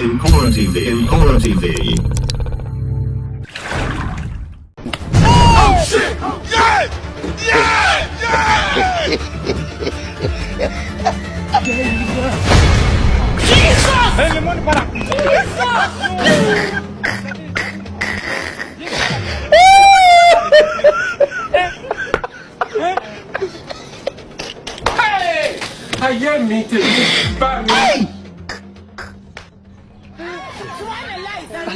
TV. Oh shit! Yeah! Yeah! Yeah! Jesus! Hey, limone para. Hey! I am me to you.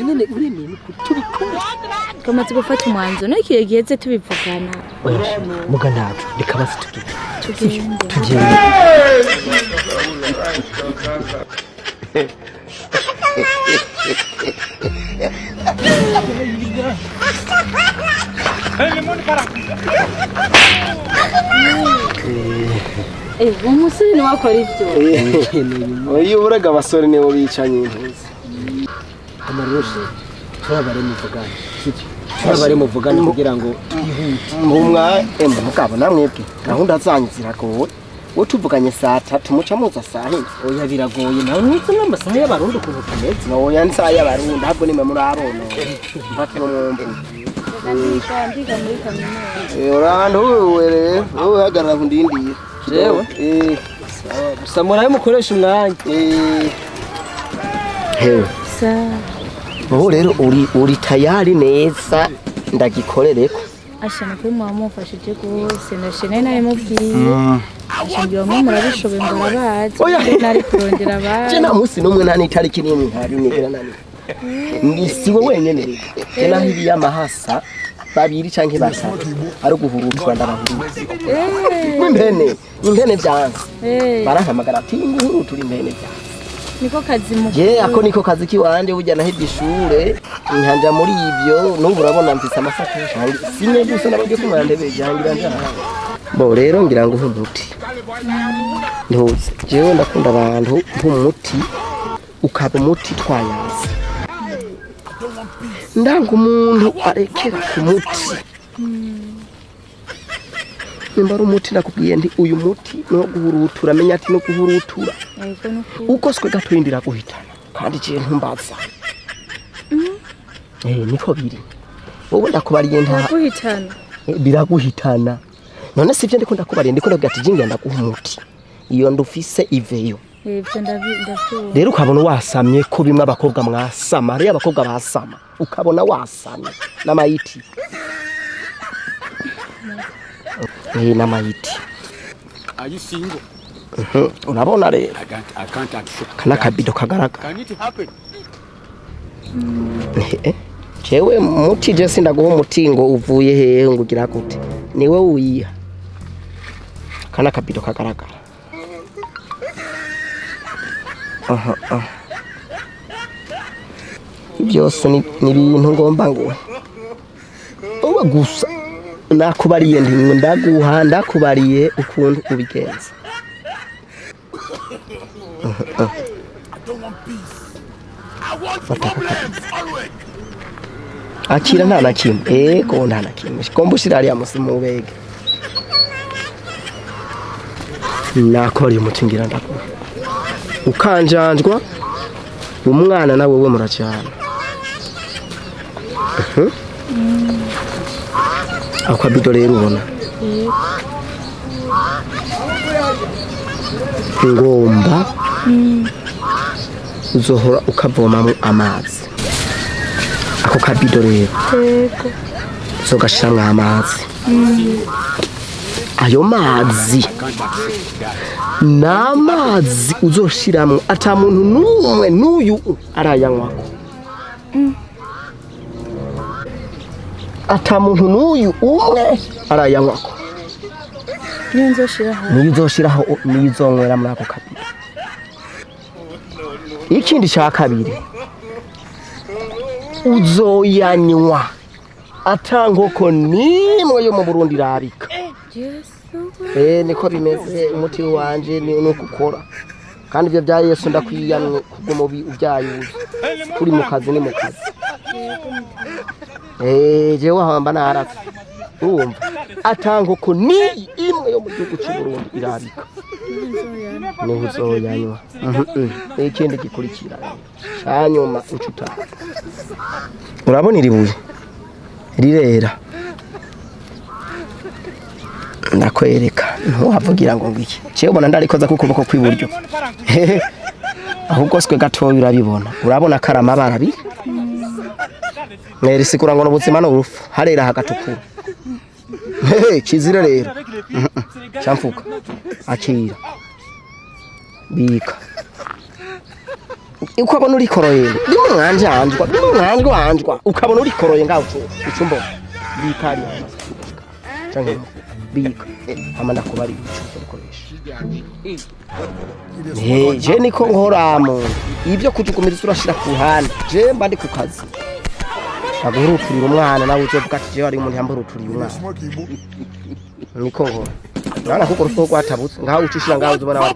Nyine uremeye tubikora twamaze gufata umwanzuro n'ikihe giheze tubivugana muga ntabwo reka basi tugende umusore niwe akora ibyo iyo uraga abasore nibo bicanye impuzi amarushe turabare muvugana kugira ngo twihute mugabo namwebwe gahunda zanyu ziragoye wowe tuvuganye saa 3 muca muza saa 4 oya biragoye nawe nutse n'amasaha y'abarundi ukuntu tumeze oya nsa y'abarundi ahubwo nimwe muri abona mpaka no mwumvu ndiga muri kaminuza urahanda wewe hagarara ndindiye jewe gusa muraye mukoresha umwanya hewe ubu rero uri tayari neza ndagikorereko ashana kuri mwamufashije gose ndashene naye mubwiye ashingiye mu murabishobe ngo arabazi nari kurondera abazi je na musi numwe nta nitariki nimwe hari nigera nani ngisiwe wenyene rero je na hibi y'amahasa babiri canke batatu ari guhurutwa ndabahurutse impene byanze barahamagara ati nguhuru turi impene byanze niko kazi mu ako niko kazi kiwanje burya nahebye ishure nkanja muri ibyo n'ubu urabona mfise amasakoshi sinye gusa nabagiye kumandebe jangira njana bo rero ngira ngo umuti ntuze jewe ndakunda abantu nk'umuti ukaba umuti twayazi ndanga umuntu arekera ku muti nimbara umuti nakubwiye nti uyu muti no guhurutura menya ati no guhurutura uko swe gatwindira guhitana kandi je ntumbaza niko biri wowe ndakubariye nta guhitana biraguhitana none sivyo ndiko ndakubariye ndiko ndavuga ati jinga ndaguha umuti iyo ndufise iveyo ivyo ndavyo rero ukabona wasamye ko bimwe abakobwa mwasama ari abakobwa basama ukabona wasamye n'amayiti n'amayiti Are you single? Unabona rero I can't accept. kana kabido kagaraga Can it happen? Jewe muti je sindaguha umuti ngo uvuye hehe ngo ugira gute niwe uyiha kana kabido kagaragara byose ni ibintu ngomba ngo uba gusa nakubariye ndakubariye ukuntu ubigenza akira nta na kimwe ko nta na kimwe kombushira ari amusimu ubege nakora umutingira ndakora ukanjanjwa umwana nawe we muracyana akabido rero ubona ngomba uzohora ukavomamo amazi ako kabido rero uzogashiramo amazi ayo mazi n'amazi uzoshiramo ata muntu n'umwe n'uyu arayanywako ata muntu n'uyu umwe arayanywako niyo uzoshiraho niyo uzonywera muri ako kabido ikindi cya kabiri uzoyanywa ata nkoko nimwe yo mu Burundi irabika niko bimeze umuti wanje ni ukukora kandi ibyo bya Yesu ndakwiyamwe kubw'umubi ubyayuze turi mu kazi ni mu kazi jewe hamba naratse urumva atankoko ni imwe yo mu gihugu cy'u Burundi irabika niho uzoyanywa ikindi gikurikira hanyuma ucuta urabona iri buye rirera ndakwereka ntuhavugira ngo ngiki cyo ubona ndarikoza ku kuboko kw'iburyo ahubwo swe gatoya urabibona urabona karama barabi mwerisikura ngo n'ubuzima no urufu harera hagatukura kizira rero cyamfuka akira bika ukabona uri koroye ndimo wanjwa ukabona uri koroye ngaho ucumbo bikari cyangwa bika amanda kubari ukoresha je niko nkoramo ibyo kujukumira urashira ku ruhande je mba ndi ku kazi aguruturira umwana nawe uzovuga ati je ari umuntu yamburuturiye umwana niko nkora nana kuko rufuko rwatabutse ngaho ucishira ngaho uzobona wari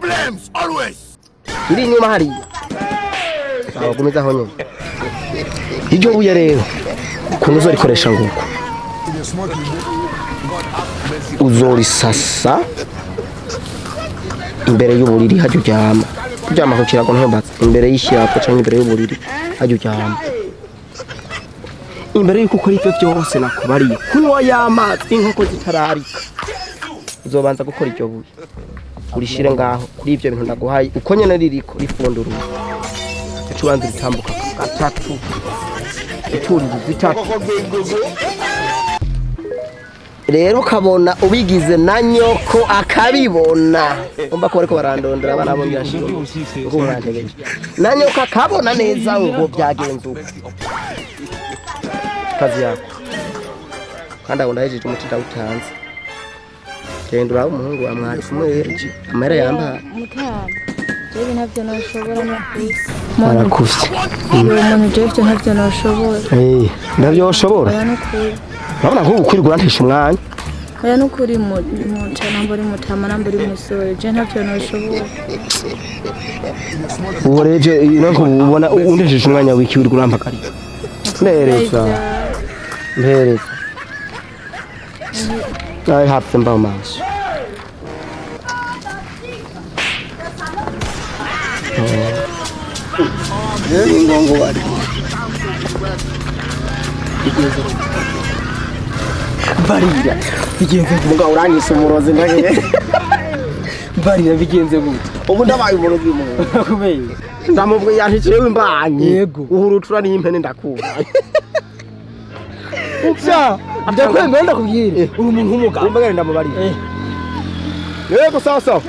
iri nyuma hari abagumiza aho nyine iryo buye rero kuntu uzorikoresha nguko uzorisasa imbere y'uburiri hajya uryama ku kirago ntumbatse imbere y'ishyirapo cyangwa imbere y'uburiri hajya uryama imbere y'uko ukora ibyo byose nakubariye kunywa y'amazi inkoko zitararika uzobanza gukora iryo buye urishire ngaho kuri ibyo bintu ndaguhaye uko nyene ririko rifundura ubanza ritambuka gatatu ituriye zitatu rero kabona ubigize na nyoko akabibona umba ko bariko barandondera abana bo byashiro ngo mwantegeje na nyoko akabona neza ngo byagenze uko kazi yako kandi aho ndahejeje umutita utanze genda uraho umuhungu wa mwari kumwereje amara yamba mutama jewe ntabyo nashobora no kwisi marakufye umuntu jewe ntabyo nashobora ntabyo ushobora urabona nk'ubu kuri gurantisha umwanya oya nukuri mu namba uri mutama namba uri musore je ntabyo nashobora ureje nako ubona undesheje umwanya wiki uri gurampakari mpereza I have them by mass. Ngongo wari. Barira bigenze muga uranyise umurozi ndage. Barira bigenze gute. Ubu ndabaye umurozi mu. Kubeye. Ndamubwe yanticewe imbanye. Yego. Uhurutura n'impene ndakuba. Upsa. Ndakwemera ndakubwira. Uri umuntu w'umugabo. Imbagare ndamubarira. Yego sawa.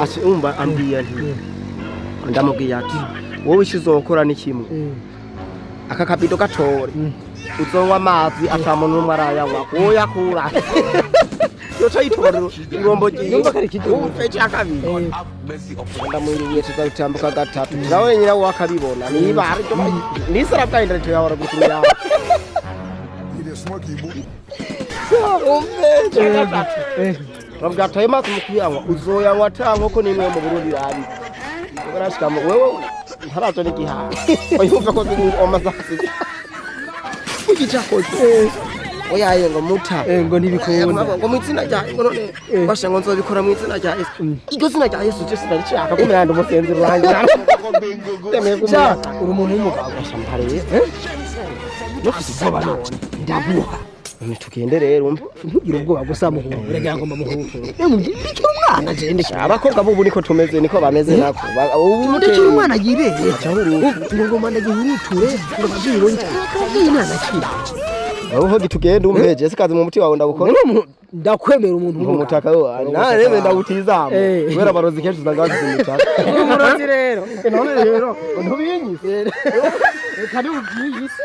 Ati umba ambiya nti. Ndamubwiye ati wowe ishizokora ni kimwe. Aka kabido gatore. Uzonywa amazi atamuntu n'umwe arayanywa oya kura yoca yitorero irombo yumva kari kidumu fecha kabiri ndamwiriye tuzatambuka gatatu nawe nyina wakabibona niba ari nisara bwainda tuyahora gutumya Rabga tayima kumukuyanywa uzoyanywa tankoko nimwe mu Burundi rabi ugarashika wewe ntarato n'igihaha oyumva ko omasasi Ugichakoze oya yengo muta ngo nibikunda ngo mwitsina rya ngo none basha ngo nzobikora mwitsina rya Yesu iryo zina rya Yesu cyose ndacaka kumuranda umusenzi ruhange cha uri umuntu w'umugabo bashampareye no kuzizoba none ndabuha tugende rero ntugira ubwoba gusa muhungu rega ngo mamuhutu ndikira umwana je ndikira abakobwa bubu niko tumeze niko bameze nako ubu ndikira umwana yibeye ngo manda gihuruture ngo baziro imana kira aho gitugende umpeje sikaze mu muti wawe ndagukora ndakwemera umuntu w'umutaka wawe na reme ndagutizama kubera barozi kenshi uzagagize umutaka umurozi rero none rero ntubinyise kandi ubwiyise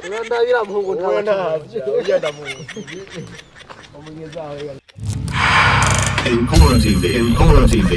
ndabira muhungu ntabwo ugenda mu Empora TV